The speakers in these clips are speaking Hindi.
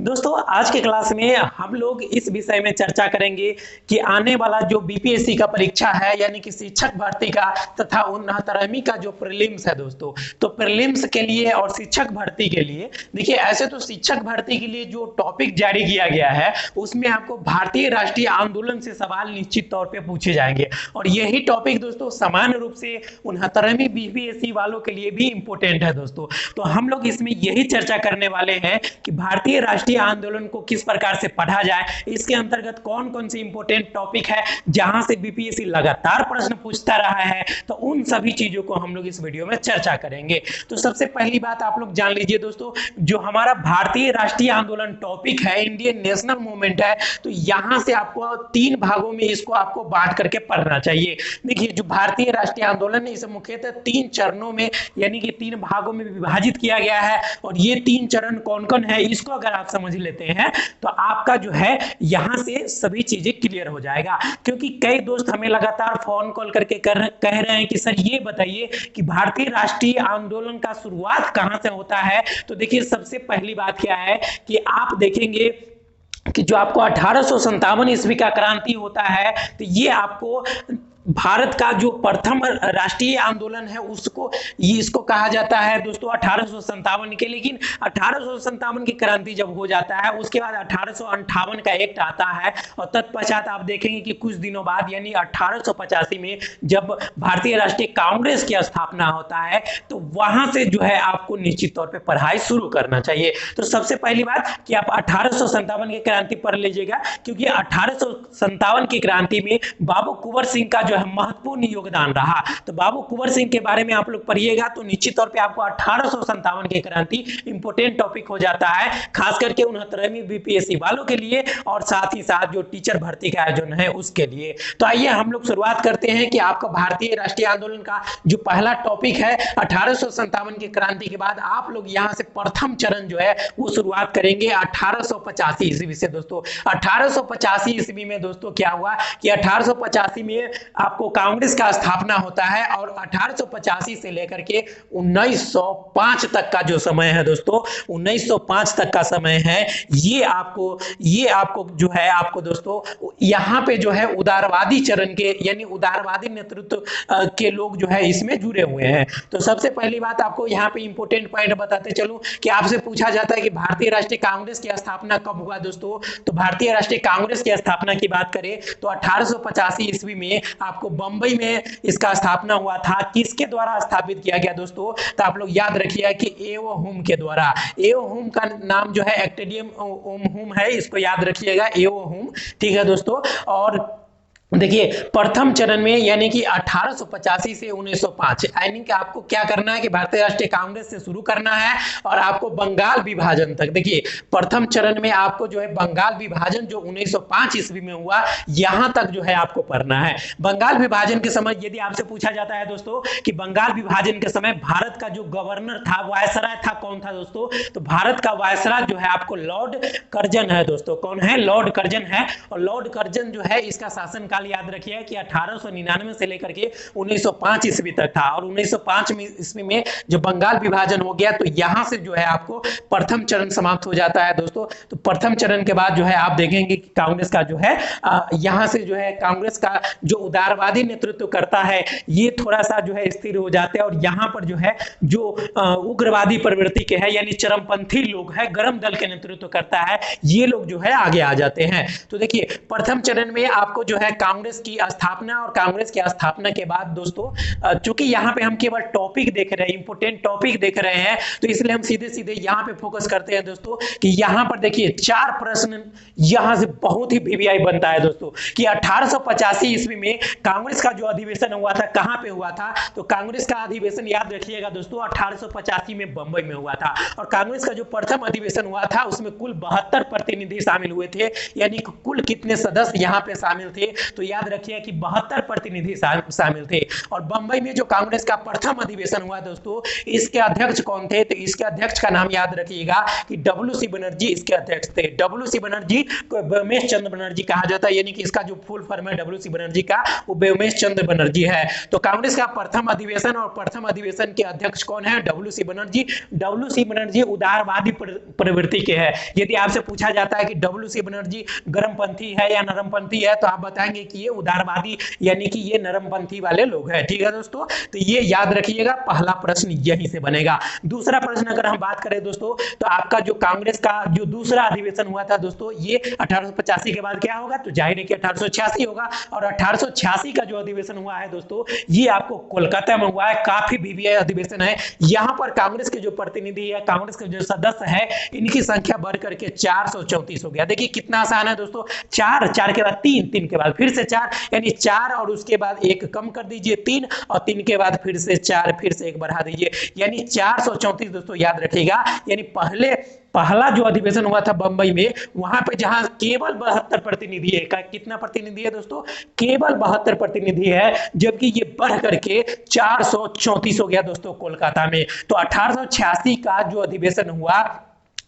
दोस्तों आज के क्लास में हम लोग इस विषय में चर्चा करेंगे कि आने वाला जो बीपीएससी का परीक्षा है यानी कि शिक्षक भर्ती का तथा 69वीं का जो प्रीलिम्स है दोस्तों, तो प्रीलिम्स के लिए और शिक्षक भर्ती के लिए देखिए ऐसे तो शिक्षक भर्ती के लिए जो टॉपिक जारी किया गया है उसमें आपको भारतीय राष्ट्रीय आंदोलन से सवाल निश्चित तौर पे पूछे जाएंगे और यही टॉपिक दोस्तों सामान्य रूप से 69वीं बीपीएससी वालों के लिए भी इंपॉर्टेंट है दोस्तों। तो हम लोग इसमें यही चर्चा करने वाले हैं कि भारतीय राष्ट्रीय आंदोलन को किस प्रकार से पढ़ा जाए, इसके अंतर्गत कौन कौन सी इंपॉर्टेंट टॉपिक है जहां से बीपीएससी लगातार प्रश्न पूछता रहा है, तो उन सभी चीजों को हम लोग इस वीडियो में चर्चा करेंगे। तो सबसे पहली बात आप लोग जान लीजिए दोस्तों, जो हमारा भारतीय राष्ट्रीय आंदोलन टॉपिक है, इंडियन नेशनल मूवमेंट है, तो यहां से आपको तीन भागों में इसको आपको बांट करके पढ़ना चाहिए। देखिए जो भारतीय राष्ट्रीय आंदोलन है इसे मुख्यतः तीन चरणों में यानी कि तीन भागों में विभाजित किया गया है और ये तीन चरण कौन कौन है इसको अगर आप समझ लेते हैं तो आपका जो है यहां से सभी चीजें क्लियर हो जाएगा। क्योंकि कई दोस्त हमें लगातार फोन कॉल करके कह रहे हैं कि सर ये बताइए कि भारतीय राष्ट्रीय आंदोलन का शुरुआत कहां से होता है। तो देखिए सबसे पहली बात क्या है कि आप देखेंगे कि जो आपको 1857 ईस्वी का क्रांति होता है तो ये आपको भारत का जो प्रथम राष्ट्रीय आंदोलन है उसको इसको कहा जाता है दोस्तों 1857 के। लेकिन 1857 की क्रांति जब हो जाता है उसके बाद 1858 का एक्ट आता है और तत्पश्चात आप देखेंगे कि कुछ दिनों बाद यानी 1885 में जब भारतीय राष्ट्रीय कांग्रेस की स्थापना होता है तो वहां से जो है आपको निश्चित तौर पे पढ़ाई शुरू करना चाहिए। तो सबसे पहली बात कि आप 1857 की क्रांति पढ़ लीजिएगा, क्योंकि 1857 की क्रांति में बाबू कुंवर सिंह का जो है महत्वपूर्ण योगदान रहा। तो बाबू कुंवर सिंह के बारे में आप लोग पढ़िएगा तो निश्चित तौर पे आपको 1857 की क्रांति इंपॉर्टेंट टॉपिक हो जाता है, खास करके 69वीं बीपीएससी वालों के लिए और साथ ही साथ जो टीचर भर्ती का आयोजन है उसके लिए। तो आइए हम लोग शुरुआत करते हैं कि आपका भारतीय राष्ट्रीय आंदोलन का जो पहला टॉपिक है 1857 की क्रांति के बाद आप लोग यहां से प्रथम चरण जो है वो शुरुआत करेंगे 1885 ईस्वी से। दोस्तों 1885 ईस्वी में दोस्तों क्या हुआ कि 1885 में आपको कांग्रेस का स्थापना होता है और 1885 से लेकर के 1905 तक का जो समय है दोस्तों, 1905 तक का समय है, ये आपको जो है आपको दोस्तों यहां पे जो है उदारवादी चरण के यानी उदारवादी नेतृत्व के लोग जो है इसमें जुड़े हुए हैं। तो सबसे पहली बात आपको यहां पे इंपॉर्टेंट पॉइंट बताते चलूं कि आपसे पूछा जाता है कि भारतीय राष्ट्रीय कांग्रेस की स्थापना कब हुआ दोस्तों। तो भारतीय राष्ट्रीय कांग्रेस की स्थापना की बात करें तो 1885 ईस्वी में आपको बंबई में इसका स्थापना हुआ था। किसके द्वारा स्थापित किया गया दोस्तों, तो आप लोग याद रखिए कि एओ हुम के द्वारा। एओ हुम का नाम जो है एक्टेडियम ओम हुम है, इसको याद रखिएगा एओ हुम, ठीक है दोस्तों। और देखिए प्रथम चरण में यानी कि 1885 से 1905 यानी कि आपको क्या करना है कि भारतीय राष्ट्रीय कांग्रेस से शुरू करना है और आपको बंगाल विभाजन तक, देखिए प्रथम चरण में आपको जो है बंगाल विभाजन जो 1905 ईस्वी में हुआ यहां तक जो है आपको पढ़ना है। बंगाल विभाजन के समय यदि आपसे पूछा जाता है दोस्तों कि बंगाल विभाजन के समय भारत का जो गवर्नर था, वायसराय था, कौन था दोस्तों, तो भारत का वायसराय जो है आपको लॉर्ड कर्जन है दोस्तों। कौन है? लॉर्ड कर्जन है। और लॉर्ड कर्जन जो है इसका शासनकाल याद रखिए कि 1899 से लेकर के 1905 ईस्वी तक था और 1905 ईस्वी में जो बंगाल विभाजन हो गया तो यहां से जो है आपको प्रथम चरण समाप्त हो जाता है दोस्तों। तो प्रथम चरण के बाद जो है आप देखेंगे कि कांग्रेस का जो है यहां से जो है कांग्रेस का जो उदारवादी नेतृत्व करता है ये थोड़ा सा जो है स्थिर हो जाते हैं और यहां पर जो है जो उग्रवादी प्रवृत्ति के है यानी चरमपंथी लोग है, गरम दल के नेतृत्व करता है, ये लोग जो है आगे आ जाते हैं। तो देखिए प्रथम चरण में आपको जो है कांग्रेस की स्थापना और कांग्रेस की स्थापना के बाद दोस्तों चूंकि यहां पे हम केवल टॉपिक देख रहे हैं, इंपोर्टेंट टॉपिक देख रहे हैं, तो इसलिए हम सीधे सीधे यहां पे फोकस करते हैं दोस्तों कि यहां पर देखिए चार प्रश्न यहां से बहुत ही वीवीआई बनता है दोस्तों कि 1885 ईस्वी में कांग्रेस का जो अधिवेशन हुआ था कहां पे हुआ था, तो कांग्रेस का अधिवेशन याद रखिएगा दोस्तों 1885 में बंबई में हुआ था और कांग्रेस का जो प्रथम अधिवेशन हुआ था उसमें कुल 72 प्रतिनिधि शामिल हुए थे, यानी कुल कितने सदस्य यहां पे शामिल थे, तो तो याद रखिए कि 72 प्रतिनिधि शामिल थे। और बंबई में जो कांग्रेस का प्रथम अधिवेशन हुआ दोस्तों, इसके अध्यक्ष कौन थे? तो इसके अध्यक्ष का नाम याद रखिएगा कि डब्ल्यू.सी. बनर्जी इसके अध्यक्ष थे। डब्ल्यू.सी. बनर्जी को व्योमेश चंद्र बनर्जी कहा जाता है, यानी कि इसका जो फुल फॉर्म है डब्ल्यू.सी. बनर्जी का, वो व्योमेश चंद्र बनर्जी है। तो कांग्रेस का प्रथम अधिवेशन और प्रथम अधिवेशन के अध्यक्ष कौन है? डब्ल्यू.सी. बनर्जी। डब्ल्यू.सी. बनर्जी उदारवादी प्रवृत्ति के हैं। यदि आपसे पूछा जाता है कि डब्ल्यू.सी. बनर्जी गर्मपंथी है या नरमपंथी है, तो आप बताएंगे कि ये उदारवादी यानी कि ये नरमपंथी वाले लोग हैं। ठीक है दोस्तों, तो ये याद रखिएगा, पहला प्रश्न यहीं से बनेगा। दूसरा प्रश्न अगर हम बात करें दोस्तों, तो आपका जो कांग्रेस का जो दूसरा अधिवेशन हुआ था दोस्तों, ये 1885 के बाद क्या होगा? तो जाहिर है कि 1886 होगा। और 1886 का जो अधिवेशन हुआ है दोस्तों, ये आपको कोलकाता में हुआ है। काफी बीबीआई अधिवेशन है। यहाँ पर कांग्रेस के जो प्रतिनिधि है, कांग्रेस के जो सदस्य है, इनकी संख्या बढ़ करके 434 हो गया। देखिए कितना आसान है दोस्तों, 4 के बाद 3 के बाद फिर से 4, यानी 4 और उसके बाद 1 कम कर दीजिए 3, और 3 के बाद फिर से 4, फिर से 1 बढ़ा दीजिए, यानी 434 दोस्तों याद रखिएगा। यानी पहला जो अधिवेशन हुआ था बंबई में, वहां पे जहां केवल 72 प्रतिनिधि है। कितना प्रतिनिधि है दोस्तों? केवल 72 प्रतिनिधि है, जबकि ये बढ़ करके 434 हो गया दोस्तों कोलकाता में। तो 1886 का जो अधिवेशन हुआ,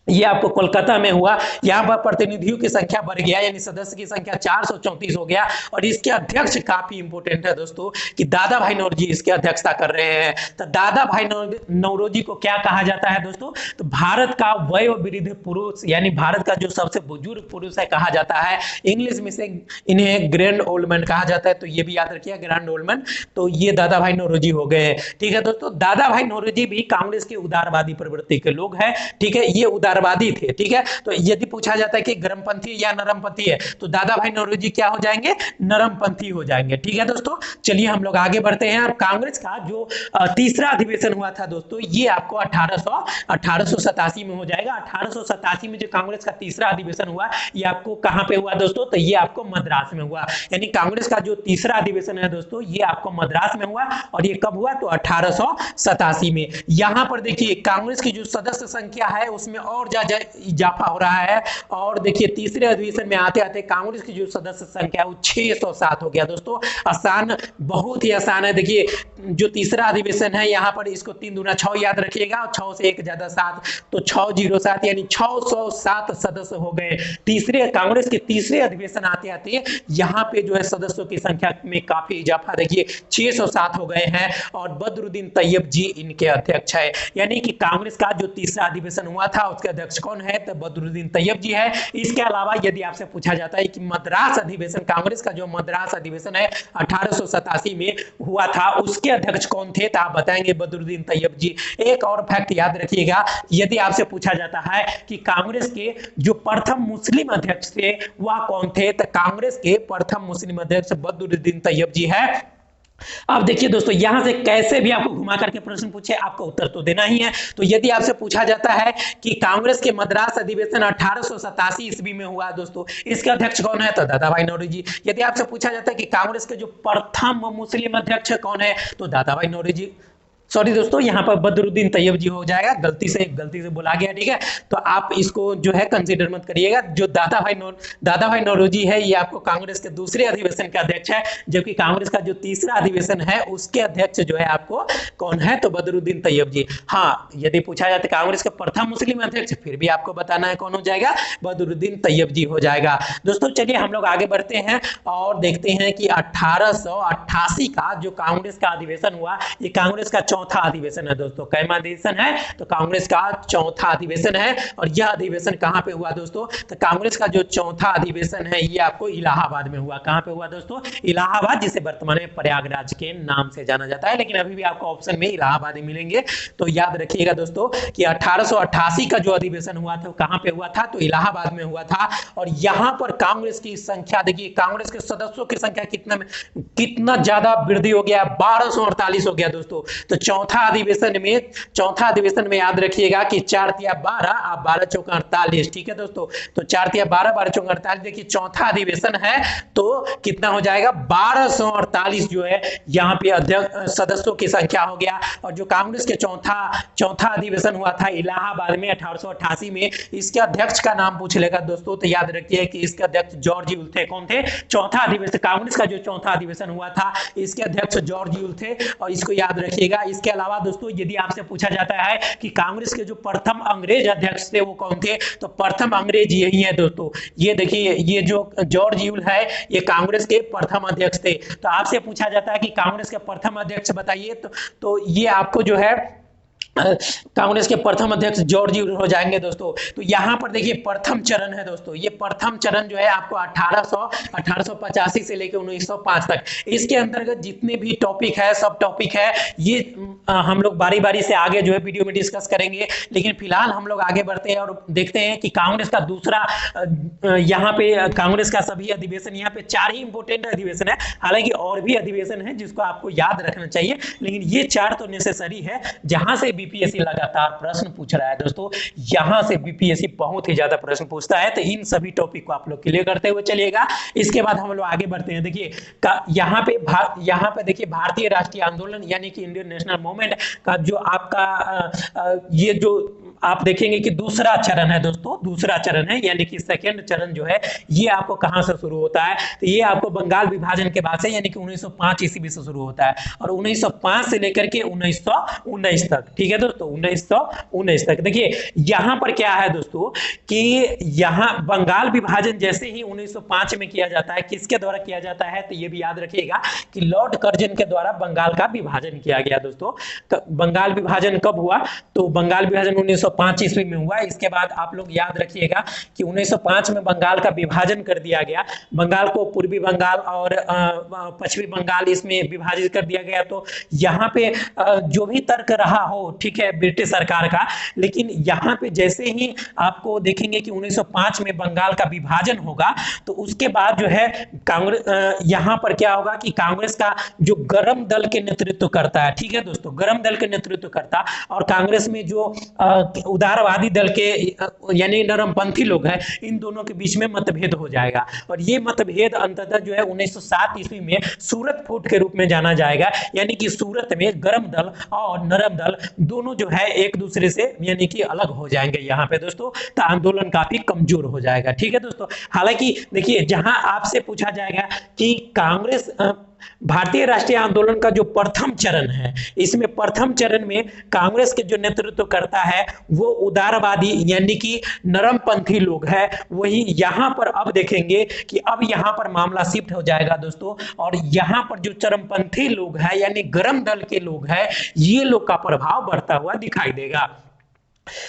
ये आपको कोलकाता में हुआ। यहाँ पर प्रतिनिधियों की संख्या बढ़ गया, यानी सदस्य की संख्या 434 हो गया। और इसके अध्यक्ष काफी इंपोर्टेंट है दोस्तों कि दादा भाई नौरोजी इसके अध्यक्षता कर रहे हैं। तो दादा भाई नौरोजी को क्या कहा जाता है दोस्तों? तो भारत का वयोवृद्ध पुरुष, यानी भारत का जो सबसे बुजुर्ग पुरुष है कहा जाता है। इंग्लिश में से इन्हें ग्रैंड ओल्ड मैन कहा जाता है, तो ये भी याद रखिए ग्रैंड ओल्ड मैन। तो ये दादा भाई नौरोजी हो गए हैं। ठीक है दोस्तों, दादा भाई नौरोजी भी कांग्रेस के उदारवादी प्रवृत्ति के लोग हैं। ठीक है, ये उदारवादी थे। ठीक है, तो यदि पूछा जाता है कि गर्मपंथी या नरमपंथी है, तो दादा भाई नौरोजी क्या हो जाएंगे? नरमपंथी हो जाएंगे। ठीक है दोस्तों, चलिए हम लोग आगे बढ़ते हैं। अब कांग्रेस का जो तीसरा अधिवेशन हुआ था दोस्तों, ये आपको 1887 में हो जाएगा। 1887 में जो कांग्रेस का तीसरा अधिवेशन हुआ, ये आपको कहां पे हुआ दोस्तों? तो ये आपको मद्रास में हुआ। यानी कांग्रेस का जो तीसरा अधिवेशन है दोस्तों, ये आपको मद्रास में हुआ। और ये कब हुआ? तो 1887 में। यहां पर देखिए कांग्रेस की जो सदस्य संख्या है उसमें और ज्यादा इजाफा हो रहा है। और देखिए तीसरे अधिवेशन में आते आते कांग्रेस की जो सदस्य संख्या है वो 607 हो गया दोस्तों। आसान, बहुत ही आसान है। देखिए जो तीसरा अधिवेशन है, यहाँ पर इसको 3 दूना 6 याद रखिएगा, और 6 से 1 ज्यादा 7, तो 607 यानी 607 सदस्य हो गए। तीसरे कांग्रेस के तीसरे अधिवेशन आते आते यहाँ पे जो है सदस्यों की संख्या में काफी इजाफा, देखिए 607 हो गए हैं। और बदरुद्दीन तैयब जी इनके अध्यक्ष है। यानी कि कांग्रेस का जो तीसरा अधिवेशन हुआ था उसके अध्यक्ष कौन है? तो बदरुद्दीन तैयब जी है। इसके अलावा यदि आपसे पूछा जाता है कि मद्रास अधिवेशन, कांग्रेस का जो मद्रास अधिवेशन है 1887 में हुआ था, उसके अध्यक्ष कौन थे? तो आप बताएंगे बदरुद्दीन तैयब जी। एक और फैक्ट याद रखिएगा, यदि आपसे पूछा जाता है कि कांग्रेस के जो प्रथम मुस्लिम अध्यक्ष थे वह कौन थे, तो कांग्रेस के प्रथम मुस्लिम अध्यक्ष बदरुद्दीन तैयब जी है। अब देखिए दोस्तों, यहां से कैसे भी आपको घुमा करके प्रश्न पूछे, आपको उत्तर तो देना ही है। तो यदि आपसे पूछा जाता है कि कांग्रेस के मद्रास अधिवेशन 1887 ईस्वी में हुआ दोस्तों, इसके अध्यक्ष कौन है? तो दादा भाई नौरोजी। यदि आपसे पूछा जाता है कि कांग्रेस के जो प्रथम मुस्लिम अध्यक्ष कौन है, तो दादा भाई नौरोजी। सॉरी दोस्तों, यहाँ पर बदरुद्दीन तैयब जी हो जाएगा, गलती से बोला गया। ठीक है, तो आप इसको जो है कंसीडर मत करिएगा। जो दादा भाई नौरोजी है, ये आपको कांग्रेस के दूसरे अधिवेशन का अध्यक्ष है, जबकि कांग्रेस का जो तीसरा अधिवेशन है उसके अध्यक्ष जो है आपको कौन है? तो बदरुद्दीन तैयब जी। हाँ, यदि पूछा जाता है कांग्रेस के प्रथम मुस्लिम अध्यक्ष, फिर भी आपको बताना है कौन हो जाएगा? बदरुद्दीन तैयब जी हो जाएगा। दोस्तों चलिए हम लोग आगे बढ़ते हैं और देखते हैं कि 1888 का जो कांग्रेस का अधिवेशन हुआ, ये कांग्रेस का चौथा अधिवेशन है दोस्तों। कैमा अधिवेशन है? तो कांग्रेस का चौथा अधिवेशन है। और यह अधिवेशन कहां पे हुआ दोस्तों? तो कांग्रेस का जो चौथा अधिवेशन है ये आपको इलाहाबाद में हुआ। कहां पे हुआ दोस्तों? इलाहाबाद, जिसे वर्तमान में प्रयागराज के नाम से जाना जाता है, लेकिन अभी भी आपको ऑप्शन में इलाहाबाद ही मिलेंगे। तो याद रखिएगा दोस्तों कि 1888 का जो अधिवेशन हुआ था कहां पे हुआ था? तो इलाहाबाद में हुआ था। और यहां पर कांग्रेस की संख्या देखिए, कांग्रेस के सदस्यों की संख्या कितना ज्यादा वृद्धि हो गया, 1248 हो गया दोस्तों। तो चौथा अधिवेशन में याद रखिएगा कि 4 तिया 12, आप 12 चौका 48, ठीक है दोस्तों। तो 4 तिया 12, 12 चौका 48, देखिए चौथा अधिवेशन है तो कितना हो जाएगा 1248 जो है यहाँ पे अध्यक्ष सदस्यों की संख्या हो गया। और जो कांग्रेस के चौथा अधिवेशन हुआ था इलाहाबाद में 1888 में, इसके अध्यक्ष का नाम पूछ लेगा दोस्तों, तो याद रखिए कि इसके अध्यक्ष जॉर्ज यूल थे। कौन थे? चौथा अधिवेशन, कांग्रेस का जो चौथा अधिवेशन हुआ था इसके अध्यक्ष जॉर्ज यूल थे, और इसको याद रखिएगा। इसके अलावा दोस्तों यदि आपसे पूछा जाता है कि कांग्रेस के जो प्रथम अंग्रेज अध्यक्ष थे वो कौन थे, तो प्रथम अंग्रेज यही है दोस्तों। ये देखिए, ये जो जॉर्ज यूल है ये कांग्रेस के प्रथम अध्यक्ष थे। तो आपसे पूछा जाता है कि कांग्रेस के प्रथम अध्यक्ष बताइए, तो ये आपको जो है कांग्रेस के प्रथम अध्यक्ष जॉर्ज यूल हो जाएंगे दोस्तों। तो यहाँ पर देखिए प्रथम चरण है दोस्तों, ये प्रथम चरण जो है आपको 1885 से लेकर 1905 तक, इसके अंतर्गत जितने भी टॉपिक है सब टॉपिक है ये हम लोग बारी बारी से आगे जो है वीडियो में डिस्कस करेंगे। लेकिन फिलहाल हम लोग आगे बढ़ते हैं और देखते हैं कि कांग्रेस का दूसरा, यहाँ पे कांग्रेस का सभी अधिवेशन, यहाँ पे 4 ही इंपोर्टेंट अधिवेशन है, हालांकि और भी अधिवेशन है जिसको आपको याद रखना चाहिए, लेकिन ये 4 तो नेसेसरी है जहां से बीपीएससी लगातार प्रश्न पूछ रहा है दोस्तों। यहां से बीपीएससी बहुत ही ज्यादा प्रश्न पूछता है, तो इन सभी टॉपिक को आप लोग क्लियर करते हुए चलिएगा। इसके बाद हम लोग आगे बढ़ते हैं। देखिए यहाँ पे देखिए भारतीय राष्ट्रीय आंदोलन यानी कि इंडियन नेशनल मूवमेंट का जो आपका ये जो आप देखेंगे कि दूसरा चरण है दोस्तों, दूसरा चरण है यानी कि सेकेंड चरण जो है ये आपको कहां से शुरू होता है, तो ये आपको बंगाल विभाजन के बाद से यानी कि 1905 ईस्वी से शुरू होता है और 1905 से लेकर के 1919 तक, ठीक है दोस्तों, 1919 तक। देखिए यहां पर क्या है दोस्तों कि यहां बंगाल विभाजन जैसे ही 1905 में किया जाता है, किसके द्वारा किया जाता है, तो ये भी याद रखिएगा कि लॉर्ड कर्जन के द्वारा बंगाल का विभाजन किया गया दोस्तों। बंगाल विभाजन कब हुआ, तो बंगाल विभाजन 1905 ईस्वी में हुआ। इसके बाद आप लोग याद रखिएगा कि 1905 में बंगाल का विभाजन कर दिया गया, बंगाल को पूर्वी बंगाल और पश्चिमी बंगाल इसमें विभाजित कर दिया गया। तो यहाँ पे जो भी तर्क रहा हो, ठीक है, ब्रिटिश सरकार का, लेकिन यहाँ पे जैसे ही आपको देखेंगे कि 1905 में बंगाल का विभाजन होगा तो उसके बाद जो है कांग्रेस, यहाँ पर क्या होगा कि कांग्रेस का जो गरम दल के नेतृत्व करता है, ठीक है दोस्तों, गरम दल के नेतृत्व करता, और कांग्रेस में जो उदारवादी दल के यानी नरमपंथी लोग हैं, इन दोनों के बीच में मतभेद हो जाएगा और ये मतभेद अंततः जो है 1907 ईस्वी में सूरत फूट के रूप में जाना जाएगा। यानी कि सूरत में गरम दल और नरम दल दोनों जो है एक दूसरे से यानी कि अलग हो जाएंगे यहाँ पे दोस्तों, तो आंदोलन काफी कमजोर हो जाएगा, ठीक है दोस्तों। हालांकि देखिए जहां आपसे पूछा जाएगा कि कांग्रेस भारतीय राष्ट्रीय आंदोलन का जो प्रथम चरण है, इसमें प्रथम चरण में कांग्रेस के जो नेतृत्व करता है वो उदारवादी यानी कि नरमपंथी लोग हैं। वही यहां पर अब देखेंगे कि अब यहां पर मामला शिफ्ट हो जाएगा दोस्तों, और यहां पर जो चरमपंथी लोग हैं यानी गरम दल के लोग हैं, ये लोग का प्रभाव बढ़ता हुआ दिखाई देगा।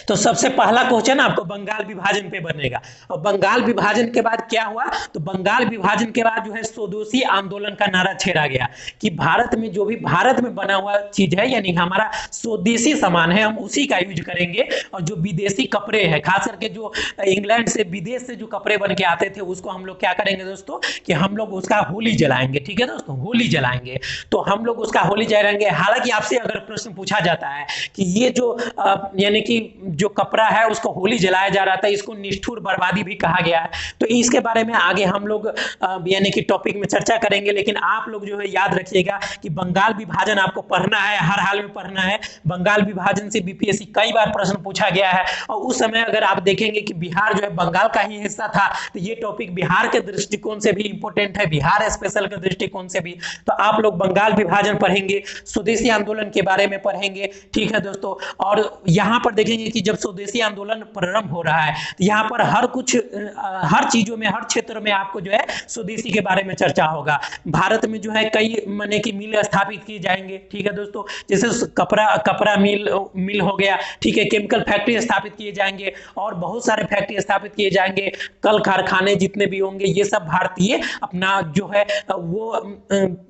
तो सबसे पहला क्वेश्चन आपको बंगाल विभाजन पे बनेगा, और बंगाल विभाजन के बाद क्या हुआ, तो बंगाल विभाजन के बाद जो है स्वदेशी आंदोलन का नारा छेड़ा गया कि भारत में जो भी भारत में बना हुआ चीज है यानी हमारा स्वदेशी सामान है हम उसी का यूज करेंगे, और जो विदेशी कपड़े हैं खास करके जो इंग्लैंड से विदेश से जो कपड़े बन के आते थे उसको हम लोग क्या करेंगे दोस्तों कि हम लोग उसका होली जलाएंगे, ठीक है दोस्तों, होली जलाएंगे, तो हम लोग उसका होली जलाएंगे। हालांकि आपसे अगर प्रश्न पूछा जाता है कि ये जो यानी कि जो कपड़ा है उसको होली जलाया जा रहा था, इसको निष्ठुर बर्बादी भी कहा गया है, तो इसके बारे में आगे हम लोग यानी कि टॉपिक में चर्चा करेंगे। लेकिन आप लोग जो है याद रखिएगा कि बंगाल विभाजन आपको पढ़ना है, हर हाल में पढ़ना है। बंगाल विभाजन से बीपीएससी कई बार प्रश्न पूछा गया है, और उस समय अगर आप देखेंगे कि बिहार जो है बंगाल का ही हिस्सा था, तो ये टॉपिक बिहार के दृष्टिकोण से भी इंपॉर्टेंट है, बिहार स्पेशल के दृष्टिकोण से भी। तो आप लोग बंगाल विभाजन पढ़ेंगे, स्वदेशी आंदोलन के बारे में पढ़ेंगे, ठीक है दोस्तों। और यहां पर देखेंगे कि जब स्वदेशी आंदोलन प्रारंभ हो रहा है तो यहाँ पर हर चीजों में, हर क्षेत्र में आपको जो है स्वदेशी के बारे में चर्चा होगा। भारत में जो है कई माने की मिल स्थापित किए जाएंगे, ठीक है दोस्तों, जैसे कपड़ा मिल हो गया, ठीक है, केमिकल फैक्ट्री स्थापित किए जाएंगे और बहुत सारे फैक्ट्री स्थापित किए जाएंगे, कल कारखाने जितने भी होंगे ये सब भारतीय अपना जो है वो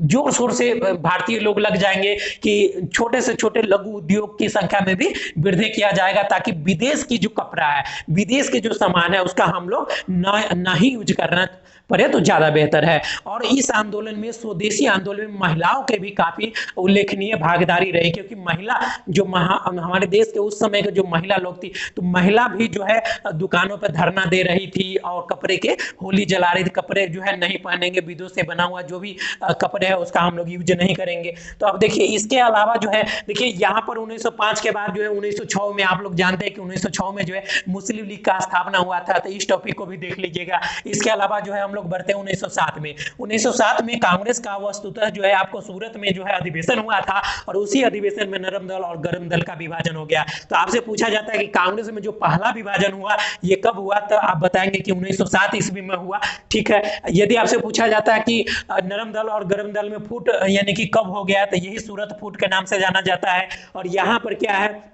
जोर शोर से भारतीय लोग लग जाएंगे कि छोटे से छोटे लघु उद्योग की संख्या में भी वृद्धि किया जाएगा। जाएगा ताकि विदेश की जो कपड़ा है, विदेश के जो सामान है उसका हम लोग नहीं यूज करना पड़े तो ज्यादा बेहतर है। और इस आंदोलन में, स्वदेशी आंदोलन में महिलाओं के भी काफी उल्लेखनीय भागीदारी रही, क्योंकि महिला जो हमारे देश के उस समय के जो महिला लोग थी, तो महिला भी जो है दुकानों पर धरना दे रही थी और कपड़े के होली जला रही थी, कपड़े जो है नहीं पहनेंगे, विदों से बना हुआ जो भी कपड़े है उसका हम लोग यूज नहीं करेंगे। तो अब देखिए इसके अलावा जो है, देखिए यहाँ पर 1905 के बाद जो है 1906 में, आप लोग जानते हैं कि 1906 में जो है मुस्लिम लीग का स्थापना हुआ था, तो इस टॉपिक को भी देख लीजिएगा। इसके अलावा जो है हम लोग बढ़ते हैं 1907 में। 1907 में कांग्रेस का वस्तुतः जो है आपको सूरत में जो है अधिवेशन हुआ था, और उसी अधिवेशन में नरम दल और गरम दल का विभाजन हो गया। तो आपसे पूछा जाता है कि कांग्रेस में जो पहला विभाजन हुआ ये कब हुआ, तो आप बताएंगे कि 1907 ईस्वी में हुआ। ठीक है, यदि आपसे पूछा जाता है कि नरम दल और गरम दल में फूट यानी कि कब हो गया, तो यही सूरत फूट के नाम से जाना जाता है। और यहाँ पर क्या है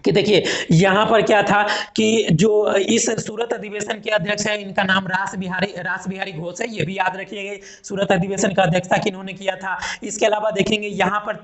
कि देखिए यहाँ पर क्या था कि जो इस सूरत अधिवेशन के अध्यक्ष है, इनका नाम रास बिहारी घोष है, ये भी याद रखिएगा। सूरत अधिवेशन का अध्यक्षता किन्होंने किया था। इसके अलावा देखेंगे यहाँ पर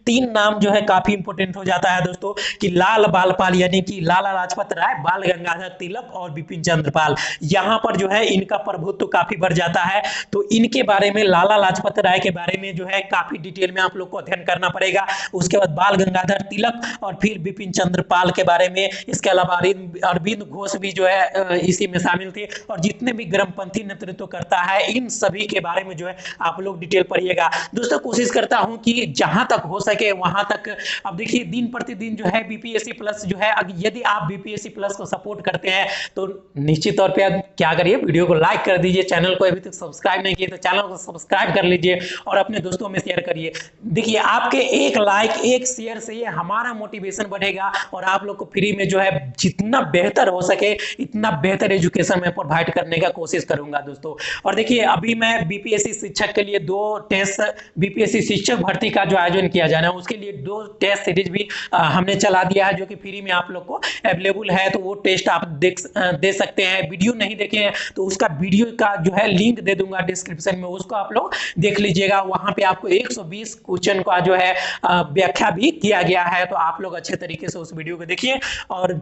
तीन नाम जो है काफी इंपोर्टेंट हो जाता है दोस्तों, कि लाल बालपाल यानी कि लाला लाजपत राय, बाल गंगाधर तिलक और बिपिन चंद्र पाल। यहाँ पर जो है इनका प्रभुत्व काफी बढ़ जाता है। तो इनके बारे में, लाला लाजपत राय के बारे में जो है काफी डिटेल में आप लोग को अध्ययन करना पड़ेगा। उसके बाद बाल गंगाधर तिलक और फिर बिपिन चंद्र पाल के बारे में। इसके अलावा अरविंद घोष भी जो है इसी में शामिल थे। और जितने भी गर्मपंथी नेतृत्व करता है, इन सभी के बारे में जो है आप लोग डिटेल पढ़िएगा। दोस्तों कोशिश करता हूं कि जहां तक हो सके वहां तक, अब देखिए दिन प्रतिदिन जो है बीपीएससी प्लस जो है, यदि आप बीपीएससी प्लस को सपोर्ट करते हैं तो निश्चित तौर पर क्या करिए, वीडियो को लाइक कर दीजिए, चैनल को अभी तक सब्सक्राइब नहीं किए तो चैनल को सब्सक्राइब कर लीजिए और अपने दोस्तों में शेयर करिए। देखिए आपके एक लाइक, एक शेयर से ये हमारा मोटिवेशन बढ़ेगा और आप लोग को फ्री में जो है जितना बेहतर हो सके इतना बेहतर एजुकेशन में प्रोवाइड करने का कोशिश करूंगा दोस्तों। और देखिए अभी मैं बीपीएससी शिक्षक के लिए 2 टेस्ट, बीपीएससी शिक्षक भर्ती का जो आयोजन किया जाना है उसके लिए 2 टेस्ट सीरीज भी हमने चला दिया है, जो कि फ्री में आप लोग को अवेलेबल है। तो वो टेस्ट आप दे सकते हैं। वीडियो नहीं देखे हैं तो उसका वीडियो का जो है लिंक दे दूंगा डिस्क्रिप्शन में, उसको आप लोग देख लीजिएगा। वहां पे आपको 120 क्वेश्चन का जो है व्याख्या भी किया गया है। तो आप लोग अच्छे तरीके से उस वीडियो को देखिए। और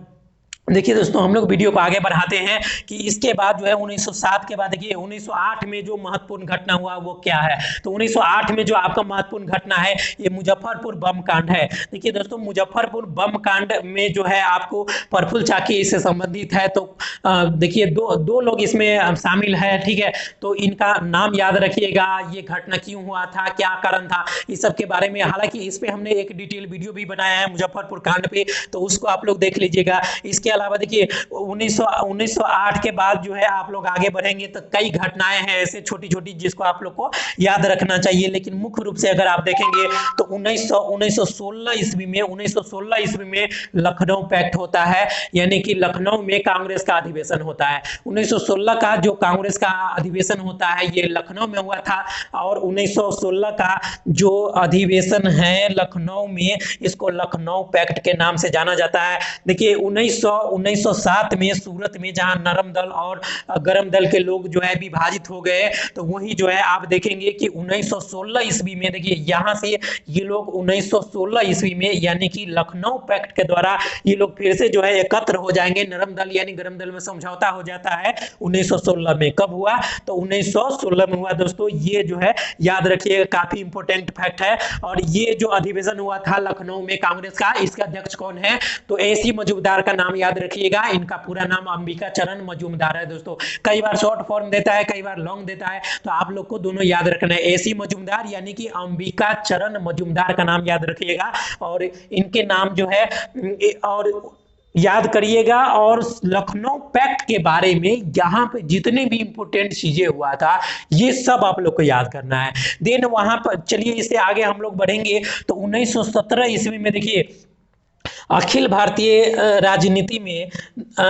देखिए दोस्तों हम लोग वीडियो को आगे बढ़ाते हैं कि इसके बाद जो है 1907 के बाद देखिए 1908 में जो महत्वपूर्ण घटना हुआ वो क्या है। तो 1908 में जो आपका महत्वपूर्ण घटना है ये मुजफ्फरपुर बम कांड है। देखिए दोस्तों मुजफ्फरपुर बम कांड में जो है आपको प्रफुल्ल चाकी इससे संबंधित है। तो देखिए दो लोग इसमें शामिल है, ठीक है। तो इनका नाम याद रखिएगा, ये घटना क्यों हुआ था, क्या कारण था, इस सब के बारे में। हालांकि इस पे हमने एक डिटेल वीडियो भी बनाया है मुजफ्फरपुर कांड पे, तो उसको आप लोग देख लीजिएगा। इसके अलावा देखिए 1908 के बाद जो है आप लोग आगे बढ़ेंगे तो कई घटनाएं हैं ऐसे छोटी छोटी जिसको आप लोग को याद रखना चाहिए। लेकिन मुख्य रूप से अगर आप देखेंगे तो 1916 ईस्वी में लखनऊ पैक्ट होता है, यानी कि लखनऊ में कांग्रेस का अधिवेशन होता है। 1916 का जो कांग्रेस का अधिवेशन होता है ये लखनऊ में हुआ था। और 1916 का जो अधिवेशन है लखनऊ में, इसको लखनऊ पैक्ट के नाम से जाना जाता है। देखिए 1907 में सूरत में जहां नरम दल और गरम दल के लोग जो है विभाजित हो गए, तो वही जो है आप देखेंगे कि 1916 ईस्वी में, देखिए यहां से ये लोग 1916 ईस्वी में यानी कि लखनऊ पैक्ट के द्वारा ये लोग फिर से जो है एकत्र हो जाएंगे। नरम दल यानी गरम दल में समझौता हो जाता है 1916 में। कब हुआ, तो 1916 में हुआ दोस्तों। ये जो है याद रखिएगा, काफी इंपोर्टेंट फैक्ट है। और ये जो अधिवेशन हुआ था लखनऊ में कांग्रेस का, इसका अध्यक्ष कौन है, तो एसी मजूमदार का नाम याद रखिएगा। इनका पूरा नाम अंबिका चरण मजूमदार है दोस्तों। कई बार शॉर्ट फॉर्म देता है, कई बार लॉन्ग देता है, तो आप लोग को दोनों याद रखना है। एसी मजूमदार यानी कि अंबिका चरण मजूमदार का नाम याद रखिएगा। और इनके नाम जो है और याद करिएगा। और लखनऊ पैक्ट के बारे में यहाँ पे जितने भी इंपोर्टेंट चीजें हुआ था ये सब आप लोग को याद करना है। देन वहां पर चलिए इससे आगे हम लोग बढ़ेंगे तो 1917 ईस्वी में देखिए अखिल भारतीय राजनीति में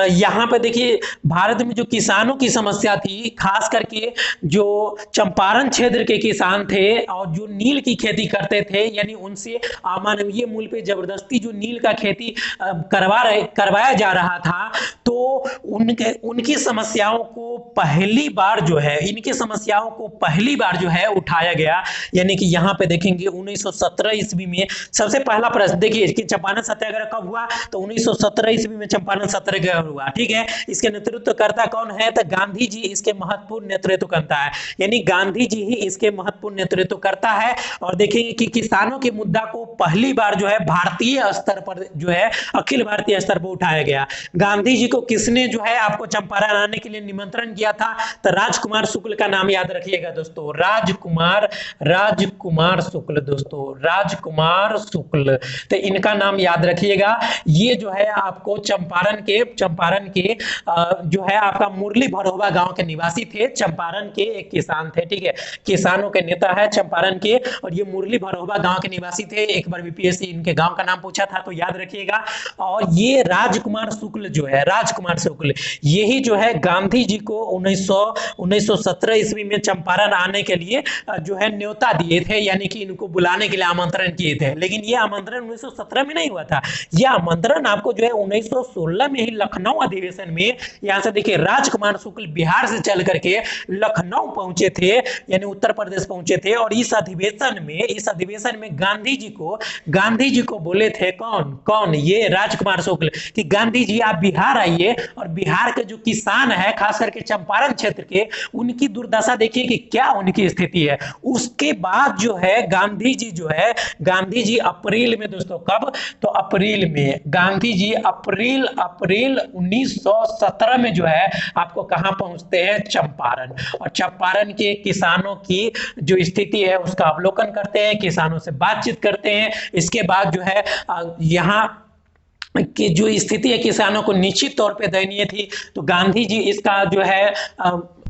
यहाँ पर देखिए भारत में जो किसानों की समस्या थी, खास करके जो चंपारण क्षेत्र के किसान थे और जो नील की खेती करते थे, यानी उनसे अमानवीय मूल्य पे जबरदस्ती जो नील का खेती करवाया जा रहा था, तो उनकी समस्याओं को पहली बार जो है, इनकी समस्याओं को पहली बार जो है उठाया गया। यानी कि यहाँ पे देखेंगे 1917 ईस्वी में सबसे पहला प्रश्न देखिए कि चंपारण सत्याग्रह सत्याग्रह कब हुआ? तो 1917 ईस्वी में चंपारण सत्याग्रह हुआ। ठीक है, इसके नेतृत्वकर्ता कौन है? तो गांधी जी इसके महत्वपूर्ण नेतृत्व करता है, यानी गांधी जी ही इसके महत्वपूर्ण नेतृत्व करता है। और देखेंगे कि किसानों के मुद्दा को पहली बार जो है भारतीय स्तर पर जो है अखिल भारतीय स्तर पर उठाया गया। गांधी जी को किसने जो है आपको चंपारण आने के लिए निमंत्रण किया था? तो राजकुमार शुक्ल का नाम याद रखिएगा दोस्तों, राजकुमार शुक्ल दोस्तों, राजकुमार शुक्ल, तो इनका नाम याद रखिएगा। ये जो है आपको चंपारण के जो है आपका मुरली भरोबा गांव के निवासी थे, चंपारण के एक किसान थे। ठीक है, किसानों के नेता है चंपारण के, और ये मुरली भरोबा गांव के निवासी थे। एक बार बीपीएससी इनके गांव का नाम पूछा था तो याद रखिएगा। और ये राजकुमार शुक्ल जो है, राजकुमार शुक्ल, यही जो है गांधी जी को 1917 ईस्वी में चंपारण आने के लिए जो है न्योता दिए थे, यानी कि इनको बुलाने के लिए आमंत्रण किए थे। लेकिन यह आमंत्रण 1917 में नहीं हुआ था, यह आमंत्रण आपको जो है 1916 में ही लखनऊ अधिवेशन में, यहां से देखिए राजकुमार शुक्ल बिहार से चल करके लखनऊ पहुंचे थे, यानी उत्तर प्रदेश पहुंचे थे। और इस अधिवेशन में गांधी जी को बोले थे कौन? ये राजकुमार शुक्ल, कि गांधी जी आप बिहार आइए और बिहार के जो किसान है, खास करके चंपारण क्षेत्र के, उनकी दुर्दशा देखिए कि क्या उनकी स्थिति है। उसके बाद जो है गांधी जी अप्रैल में दोस्तों, कब? तो अप्रैल में गांधी जी अप्रैल 1917 में जो है आपको कहां पहुंचते हैं? चंपारण। और चंपारण के किसानों की जो स्थिति है उसका अवलोकन करते हैं, किसानों से बातचीत करते हैं। इसके बाद जो है यहाँ कि जो स्थिति है किसानों को निश्चित तौर पे दयनीय थी, तो गांधी जी इसका जो है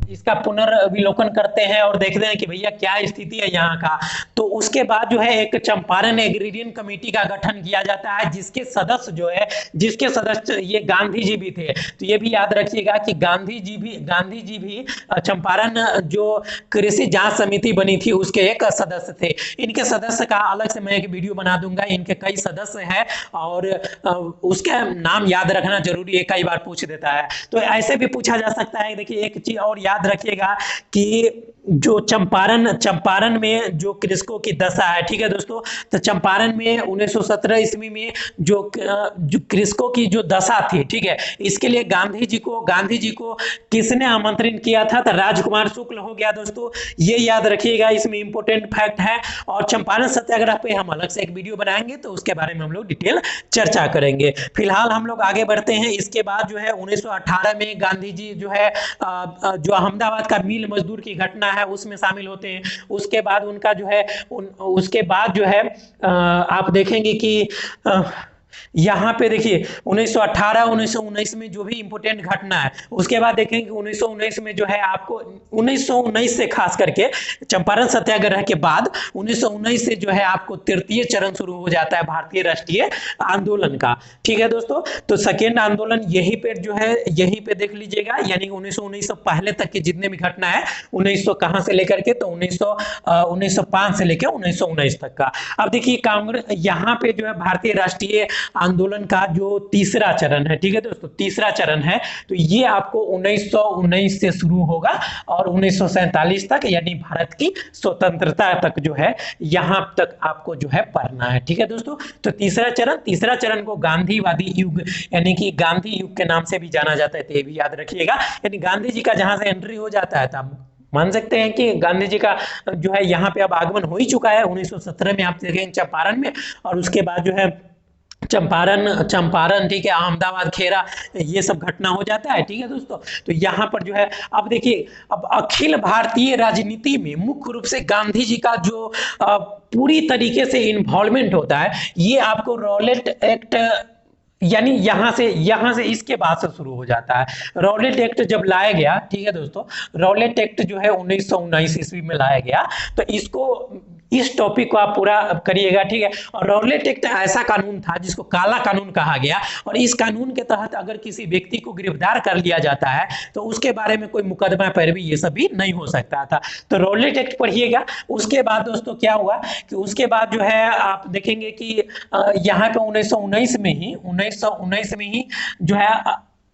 इसका पुनर्विलोकन करते हैं और देखते हैं कि भैया क्या स्थिति है यहाँ का। तो उसके बाद जो है एक चंपारण एग्रीरियन कमेटी का गठन किया जाता है, जिसके सदस्य ये गांधी जी भी थे। तो ये भी याद रखिएगा कि गांधी जी भी चंपारण जो कृषि जांच समिति बनी थी उसके एक सदस्य थे। इनके सदस्य का अलग से मैं एक वीडियो बना दूंगा, इनके कई सदस्य हैं और उसका नाम याद रखना जरूरी है, कई बार पूछ देता है। तो ऐसे भी पूछा जा सकता है। देखिए एक चीज और याद रखिएगा कि जो चंपारण में जो कृषकों की दशा है, ठीक है दोस्तों, तो चंपारण में 1917 ईस्वी में जो कृषकों की जो दशा थी, ठीक है, इसके लिए गांधी जी को किसने आमंत्रित किया था? तो राजकुमार शुक्ल हो गया दोस्तों, ये याद रखिएगा, इसमें इंपॉर्टेंट फैक्ट है। और चंपारण सत्याग्रह पे हम अलग से एक वीडियो बनाएंगे तो उसके बारे में हम लोग डिटेल चर्चा करेंगे। फिलहाल हम लोग आगे बढ़ते हैं। इसके बाद जो है 1918 में गांधी जी जो है जो अहमदाबाद का मिल मजदूर की घटना है उसमें शामिल होते हैं। उसके बाद उनका जो है आप देखेंगे कि यहाँ पे देखिए 1918 1919 में जो भी इंपोर्टेंट घटना है, उसके बाद देखेंगे 1919 में जो है आपको 1919 से खास करके चंपारण सत्याग्रह के बाद 1919 से जो है आपको तृतीय चरण शुरू हो जाता है भारतीय राष्ट्रीय आंदोलन का। ठीक है दोस्तों, तो सेकेंड आंदोलन यहीं पे देख लीजिएगा, यानी 1919 से पहले तक की जितने भी घटना है 1900 कहां से लेकर के, तो 1905 से लेकर 1919 तक का। अब देखिए कांग्रेस यहाँ पे जो है भारतीय राष्ट्रीय आंदोलन का जो तीसरा चरण है, ठीक है दोस्तों, तीसरा चरण है, तो ये आपको 1919 से शुरू होगा और 1947 तक, यानी भारत की स्वतंत्रता तक जो है यहां तक आपको जो है पढ़ना है। ठीक है दोस्तों, तो तीसरा चरण को गांधीवादी युग यानी कि गांधी युग के नाम से भी जाना जाता है, तो ये भी याद रखिएगा। यानी गांधी जी का जहां से एंट्री हो जाता है तब मान सकते हैं कि गांधी जी का जो है यहाँ पे अब आगमन हो ही चुका है 1917 में, आप देखेंगे चंपारण में, और उसके बाद जो है चंपारण ठीक है, अहमदाबाद, खेरा, ये सब घटना हो जाता है। ठीक है दोस्तों, तो यहाँ पर जो है अब देखिए, अब अखिल भारतीय राजनीति में मुख्य रूप से गांधी जी का जो पूरी तरीके से इन्वॉल्वमेंट होता है, ये आपको रॉलेट एक्ट, यानी यहां से इसके बाद से शुरू हो जाता है। रॉलेट एक्ट जब लाया गया, ठीक है दोस्तों, रॉलेट एक्ट जो है 1919 ईस्वी में लाया गया, तो इस टॉपिक को आप पूरा करिएगा। ठीक है, और रॉलेट एक्ट ऐसा कानून था जिसको काला कानून कहा गया, और इस कानून के तहत अगर किसी व्यक्ति को गिरफ्तार कर लिया जाता है तो उसके बारे में कोई मुकदमा पैरवी ये सब भी नहीं हो सकता था। तो रॉलेट एक्ट पढ़िएगा। उसके बाद दोस्तों क्या हुआ कि उसके बाद जो है आप देखेंगे कि यहाँ पे 1919 में ही जो है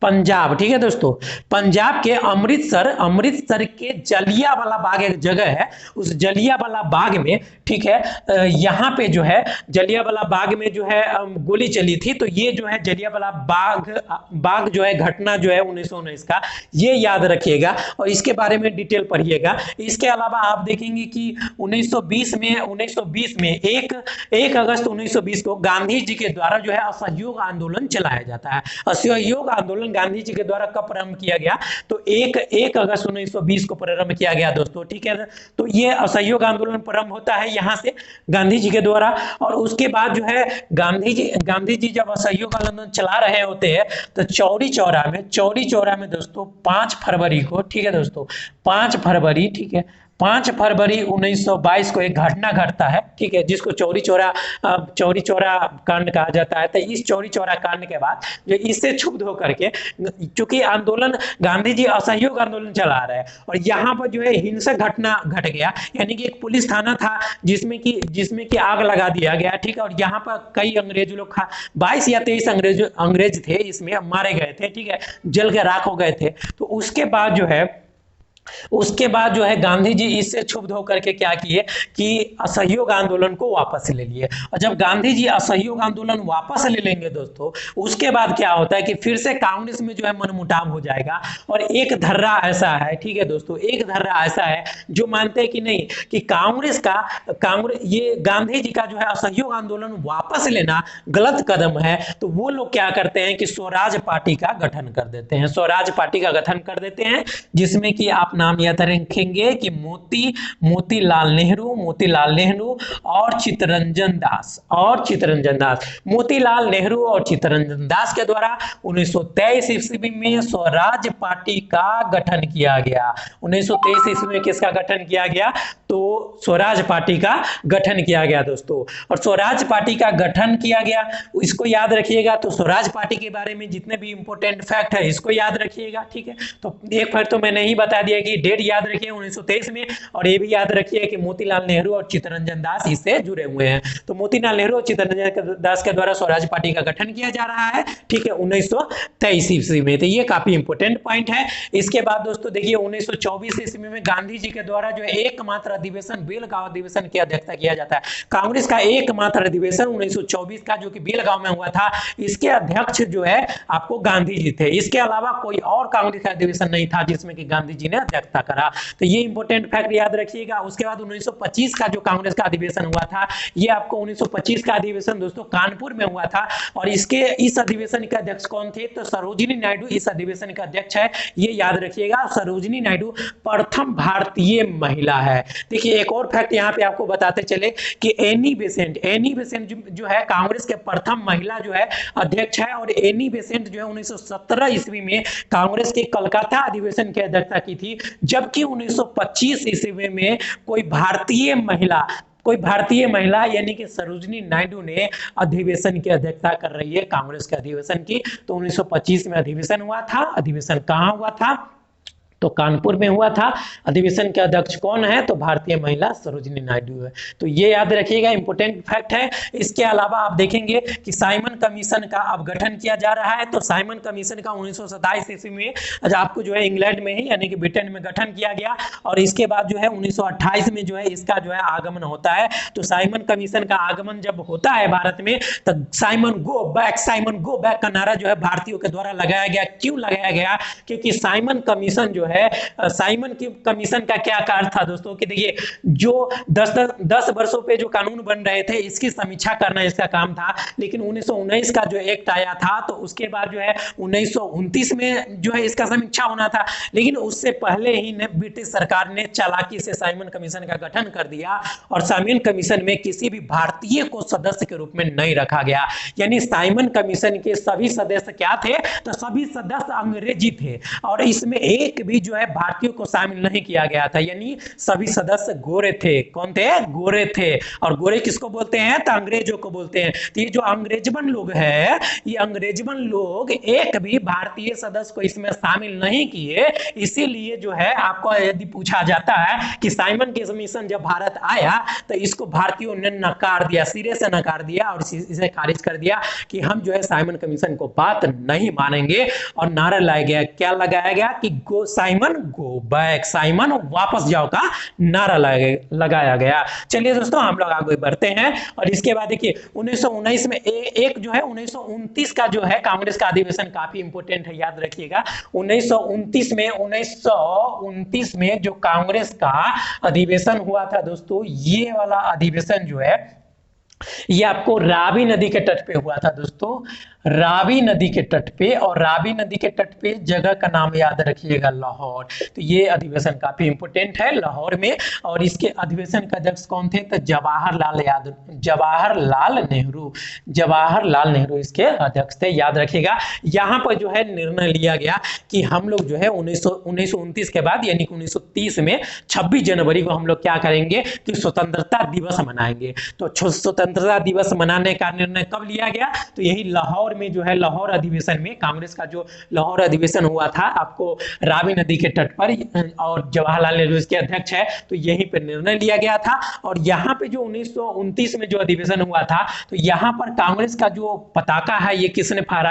पंजाब, ठीक है दोस्तों, पंजाब के अमृतसर के जलियांवाला बाग एक जगह है, उस जलियांवाला बाग में, ठीक है, यहाँ पे जो है जलियांवाला बाग में जो है गोली चली थी। तो ये जो है जलियांवाला बाग जो है घटना जो है 1919 का, ये याद रखिएगा और इसके बारे में डिटेल पढ़िएगा। इसके अलावा आप देखेंगे कि 1920 में 1 अगस्त 1920 को गांधी जी के द्वारा जो है असहयोग आंदोलन चलाया जाता है। असहयोग आंदोलन गांधी जी के द्वारा कब प्रारंभ किया गया? तो 1 अगस्त 1920 को प्रारंभ किया गया दोस्तों, ठीक है। तो ये असहयोग आंदोलन प्रारंभ होता है यहाँ से गांधी जी के द्वारा, और उसके बाद जो है गांधी जी जब असहयोग आंदोलन चला रहे होते हैं तो चौरी चौरा में दोस्तों 5 फरवरी को, ठीक है दोस्तों, 5 फरवरी, ठीक है, 5 फरवरी 1922 को एक घटना घटता है, ठीक है, जिसको चौरी चौरा कांड कहा जाता है। तो इस चौरी चौरा कांड के बाद जो इससे क्षुब्ध होकर के, चूंकि आंदोलन गांधी जी असहयोग आंदोलन चला रहे हैं और यहाँ पर जो है हिंसक घटना घट गया, यानी कि एक पुलिस थाना था जिसमें कि आग लगा दिया गया, ठीक है, और यहाँ पर कई अंग्रेज लोग 22 या 23 अंग्रेज थे, इसमें मारे गए थे, ठीक है, जल के राख हो गए थे। तो उसके बाद जो है गांधी जी इससे क्षुब्ध होकर के क्या किए कि असहयोग आंदोलन को वापस ले लिए। और जब गांधी जी असहयोग आंदोलन वापस ले लेंगे दोस्तों, उसके बाद क्या होता है कि फिर से कांग्रेस में जो है मनमुटाव हो जाएगा। और एक धर्रा ऐसा है, ठीक है दोस्तों, एक धर्रा ऐसा है जो मानते हैं कि नहीं, कि ये गांधी जी का जो है असहयोग आंदोलन वापस लेना गलत कदम है। तो वो लोग क्या करते हैं कि स्वराज पार्टी का गठन कर देते हैं, जिसमें कि आप नाम याद रखेंगे कि मोतीलाल नेहरू और चित्तरंजन दास, मोतीलाल नेहरू और चित्तरंजन दास के द्वारा 1923 ईस्वी में स्वराज पार्टी का गठन किया गया। 1923 ईस्वी में किसका गठन किया गया? तो स्वराज पार्टी का गठन किया गया दोस्तों। और स्वराज पार्टी का गठन किया गया, इसको याद रखिएगा। तो स्वराज पार्टी के बारे में जितने भी इंपॉर्टेंट फैक्ट है इसको याद रखिएगा, ठीक है। तो एक फैक्ट तो मैंने ही बता दिया कि डेट याद रखिए 1923 में, और ये भी याद रखिए कि मोतीलाल नेहरू और चित्तरंजन दास इससे जुड़े हुए हैं। तो मोतीलाल नेहरू और चित्तरंजन दास के द्वारा स्वराज पार्टी का गठन किया जा रहा है, ठीक है, 1923 ईस्वी में। तो ये काफी इंपॉर्टेंट पॉइंट है। इसके बाद दोस्तों देखिए 1924 ईस्वी में गांधी जी के द्वारा जो एकमात्र अधिवेशन बेलगांव अधिवेशन की अध्यक्षता किया जाता है। कांग्रेस का एकमात्र अधिवेशन 1924 का जो कि बेलगांव में हुआ था, इसके अध्यक्ष जो है आपको गांधी जी थे। इसके अलावा कोई और कांग्रेस का अधिवेशन नहीं था जिसमें कि गांधी जी ने अध्यक्षता करा। तो ये इंपॉर्टेंट फैक्ट याद रखिएगा। उसके बाद 1925 का जो कांग्रेस का अधिवेशन हुआ था, ये आपको 1925 का अधिवेशन दोस्तों कानपुर में हुआ था। और इस अधिवेशन के अध्यक्ष कौन थे? तो सरोजिनी नायडू इस अधिवेशन का अध्यक्ष है, ये याद रखिएगा। सरोजिनी नायडू प्रथम भारतीय महिला है। देखिए एक और फैक्ट यहाँ पे आपको बताते चले कि एनी बेसेंट जो है कांग्रेस के प्रथम महिला जो है अध्यक्ष है। और एनी बेसेंट जो है 1917 ईस्वी में कांग्रेस के कलकत्ता अधिवेशन की अध्यक्षता की थी, जबकि 1925 ईस्वी में कोई भारतीय महिला यानी कि सरोजिनी नायडू ने अधिवेशन की अध्यक्षता कर रही है कांग्रेस के अधिवेशन की। तो 1925 में अधिवेशन हुआ था। अधिवेशन कहां हुआ था? तो कानपुर में हुआ था। अधिवेशन के अध्यक्ष कौन है? तो भारतीय महिला सरोजिनी नायडू है। तो ये याद रखिएगा, इंपॉर्टेंट फैक्ट है। इसके अलावा आप देखेंगे कि साइमन कमीशन का अब गठन किया जा रहा है। तो साइमन कमीशन का 1927 ईस्वी में आपको जो है इंग्लैंड में ही यानी कि ब्रिटेन में गठन किया गया। और इसके बाद जो है 1928 में जो है इसका जो है आगमन होता है। तो साइमन कमीशन का आगमन जब होता है भारत में, तो साइमन गो बैक का नारा जो है भारतीयों के द्वारा लगाया गया। क्यों लगाया गया? क्योंकि साइमन कमीशन जो है, साइमन की कमीशन का क्या कार्य था दोस्तों कि देखिए जो 10 वर्षों पे जो कानून बन रहे थे इसकी समीक्षा करना इसका काम था। लेकिन 1919 का जो एक्ट आया था, तो उसके बाद जो है 1929 में जो है इसका समीक्षा होना था। लेकिन उससे पहले ही ब्रिटिश सरकार ने चालाकी से साइमन कमीशन का गठन कर दिया। और साइमन कमीशन में किसी भी भारतीय को सदस्य के रूप में नहीं रखा गया। यानी साइमन कमीशन के सभी सदस्य क्या थे? तो सभी सदस्य अंग्रेजी थे। और इसमें एक भी भी जो है भारतीयों को शामिल नहीं किया गया था, यानी सभी सदस्य गोरे थे। कौन थे? गोरे थे। और गोरे किसको बोलते हैं? तो अंग्रेजों को बोलते हैं। तो ये जो अंग्रेजबन लोग है, ये अंग्रेजबन लोग एक भी भारतीय सदस्य को इसमें शामिल नहीं किए। इसीलिए जो है आपको यदि पूछा जाता है कि साइमन कमीशन जब भारत आया तो इसको भारतीयों ने नकार दिया, सिरे से नकार दिया और इसे खारिज कर दिया कि हम जो है साइमन कमीशन को बात नहीं मानेंगे। और नारा लगाया गया, क्या लगाया गया कि go Simon go back, Simon वापस जाओ का नारा लगाया गया। चलिए दोस्तों हम लोग आगे बढ़ते हैं। और इसके बाद देखिए 1919 में एक जो है 1929 का जो है कांग्रेस का अधिवेशन काफी इंपोर्टेंट है, याद रखिएगा। 1929 में जो कांग्रेस का अधिवेशन हुआ था दोस्तों, ये वाला अधिवेशन जो है ये आपको रावी नदी के तट पे हुआ था दोस्तों, रावी नदी के तट पे। और रावी नदी के तट पे जगह का नाम याद रखिएगा, लाहौर। तो ये अधिवेशन काफी इंपोर्टेंट है, लाहौर में। और इसके अधिवेशन का अध्यक्ष कौन थे? तो जवाहरलाल नेहरू इसके अध्यक्ष थे, याद रखिएगा। यहाँ पर जो है निर्णय लिया गया कि हम लोग जो है 1929 के बाद यानी 1930 में 26 जनवरी को हम लोग क्या करेंगे कि स्वतंत्रता दिवस मनाएंगे। तो स्वतंत्रता दिवस मनाने का निर्णय कब लिया गया? तो यही लाहौर में जो है, लाहौर अधिवेशन में, कांग्रेस का जो लाहौर अधिवेशन हुआ था आपको रावी नदी के तट पर, और जवाहरलाल नेहरू इसके अध्यक्ष है। तो यहीं पर निर्णय लिया गया था। और यहाँ पे जो 1929 में जो अधिवेशन हुआ था, तो यहाँ पर कांग्रेस का जो पताका है ये किसने फहराया?